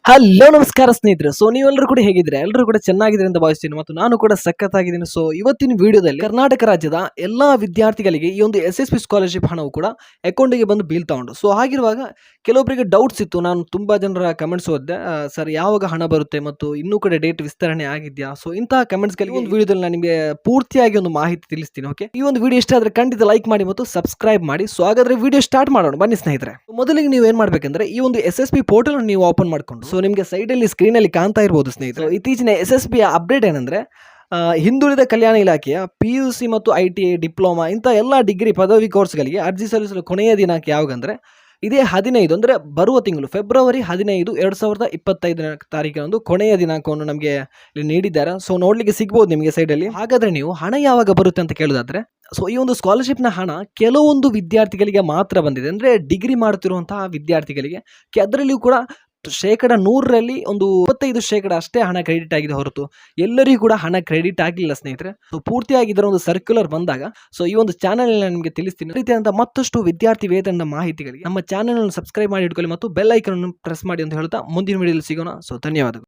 Hello ನಮಸ್ಕಾರ ಸ್ನೇಹಿತರೆ. So ನೀವೆಲ್ಲರೂ ಕೂಡ ಹೇಗಿದ್ರೆ ಎಲ್ಲರೂ ಕೂಡ ಚೆನ್ನಾಗಿದ್ರೆ ಅಂತ ಭಾವಿಸ್ತೀನಿ ಮತ್ತು ನಾನು ಕೂಡ ಸಖತ್ತಾಗಿದ್ದೀನಿ. ಸೊ ಇವತ್ತಿನ ವಿಡಿಯೋದಲ್ಲಿ ಕರ್ನಾಟಕ ರಾಜ್ಯದ ಎಲ್ಲಾ ವಿದ್ಯಾರ್ಥಿಗಳಿಗೆ ಈ ಒಂದು SSP ಸ್ಕಾಲರ್ಶಿಪ್ ಹಣವು ಕೂಡ ಅಕೌಂಟಿಗೆ ಬಂದು ಬೀಳ್ತಾ ಉಂಟು. ಸೊ ಹಾಗಿರುವಾಗ ಕೆಲವೊಬ್ಬರಿಗೆ ಡೌಟ್ಸ್ ಇತ್ತು. ನಾನು ತುಂಬಾ ಜನರ ಕಮೆಂಟ್ಸ್ ಓದಿದೆ, ಸರ್ ಯಾವಾಗ ಹಣ ಬರುತ್ತೆ ಮತ್ತು ಇನ್ನೂ ಕೂಡ ಡೇಟ್ ವಿಸ್ತರಣೆ ಆಗಿದೆಯಾ. ಸೊ ಇಂತಹ ಕಮೆಂಟ್ಸ್ ಗಳಿಗೆ ಒಂದು ವಿಡಿಯೋದಲ್ಲಿ ನಾನು ನಿಮಗೆ ಪೂರ್ತಿಯಾಗಿ ಒಂದು ಮಾಹಿತಿ ತಿಳಿಸ್ತೀನಿ. ಓಕೆ, ಈ ಒಂದು ವಿಡಿಯೋ ಇಷ್ಟ ಆದ್ರೆ ಖಂಡಿತ ಲೈಕ್ ಮಾಡಿ ಮತ್ತು ಸಬ್ಸ್ಕ್ರೈಬ್ ಮಾಡಿ. ಸೊ ಹಾಗಾದ್ರೆ ವಿಡಿಯೋ ಸ್ಟಾರ್ಟ್ ಮಾಡೋಣ ಬನ್ನಿ ಸ್ನೇಹಿತರೆ. ಮೊದಲಿಗೆ ನೀವು ಏನ್ ಮಾಡ್ಬೇಕಂದ್ರೆ ಈ ಒಂದು SSP ಪೋರ್ಟಲ್ ನೀವು ಓಪನ್ ಮಾಡ್ಕೊಂಡು, ಸೊ ನಿಮಗೆ ಸೈಡ್ ಅಲ್ಲಿ ಸ್ಕ್ರೀನ್ ಅಲ್ಲಿ ಕಾಣ್ತಾ ಇರಬಹುದು ಸ್ನೇಹಿತರೆ. ಇತ್ತೀಚಿನ SSP ಅಪ್ಡೇಟ್ ಏನಂದ್ರೆ ಹಿಂದುಳಿದ ಕಲ್ಯಾಣ ಇಲಾಖೆಯ PUC ಮತ್ತು ITI ಡಿಪ್ಲೊಮಾ ಇಂಥ ಎಲ್ಲ ಡಿಗ್ರಿ ಪದವಿ ಕೋರ್ಸ್ಗಳಿಗೆ ಅರ್ಜಿ ಸಲ್ಲಿಸಲು ಕೊನೆಯ ದಿನಾಂಕ ಯಾವಾಗಂದ್ರೆ ಇದೇ 15 ಅಂದ್ರೆ ಬರುವ ತಿಂಗಳು ಫೆಬ್ರವರಿ 15, 2025 ತಾರೀಕಿನಂದು ಕೊನೆಯ ದಿನಾಂಕವನ್ನು ನಮಗೆ ನೀಡಿದ್ದಾರೆ. ಸೊ ನೋಡ್ಲಿಕ್ಕೆ ಸಿಗ್ಬೋದು ನಿಮಗೆ ಸೈಡ್ ಅಲ್ಲಿ. ಹಾಗಾದ್ರೆ ನೀವು ಹಣ ಯಾವಾಗ ಬರುತ್ತೆ ಅಂತ ಕೇಳೋದಾದ್ರೆ, ಸೊ ಈ ಒಂದು ಸ್ಕಾಲರ್ಶಿಪ್ ನ ಹಣ ಕೆಲವೊಂದು ವಿದ್ಯಾರ್ಥಿಗಳಿಗೆ ಮಾತ್ರ ಬಂದಿದೆ. ಅಂದ್ರೆ ಡಿಗ್ರಿ ಮಾಡುತ್ತಿರುವಂತಹ ವಿದ್ಯಾರ್ಥಿಗಳಿಗೆ ಅದರಲ್ಲಿಯೂ ಕೂಡ ಶೇಕಡ 100ರಲ್ಲಿ ಒಂದು 25% ಅಷ್ಟೇ ಹಣ ಕ್ರೆಡಿಟ್ ಆಗಿದೆ ಹೊರತು ಎಲ್ಲರಿಗೂ ಕೂಡ ಹಣ ಕ್ರೆಡಿಟ್ ಆಗಿಲ್ಲ ಸ್ನೇಹಿತರೆ. ಸೊ ಪೂರ್ತಿಯಾಗಿ ಇದರ ಒಂದು ಸರ್ಕ್ಯುಲರ್ ಬಂದಾಗ ಸೊ ಈ ಒಂದು ಚಾನೆಲ್ ನಿಮಗೆ ತಿಳಿಸ್ತೀನಿ. ರೀತಿಯಾದಂತಹ ಮತ್ತಷ್ಟು ವಿದ್ಯಾರ್ಥಿ ವೇತನದ ಮಾಹಿತಿಗಳಿಗೆ ನಮ್ಮ ಚಾನೆಲ್ ಸಬ್ಸ್ಕ್ರೈಬ್ ಮಾಡಿ ಇಟ್ಕೊಳ್ಳಿ ಮತ್ತು ಬೆಲ್ ಐಕನ್ ಪ್ರೆಸ್ ಮಾಡಿ ಅಂತ ಹೇಳ್ತಾ ಮುಂದಿನ ವಿಡಿಯೋದಲ್ಲಿ ಸಿಗೋಣ. ಸೊ ಧನ್ಯವಾದಗಳು.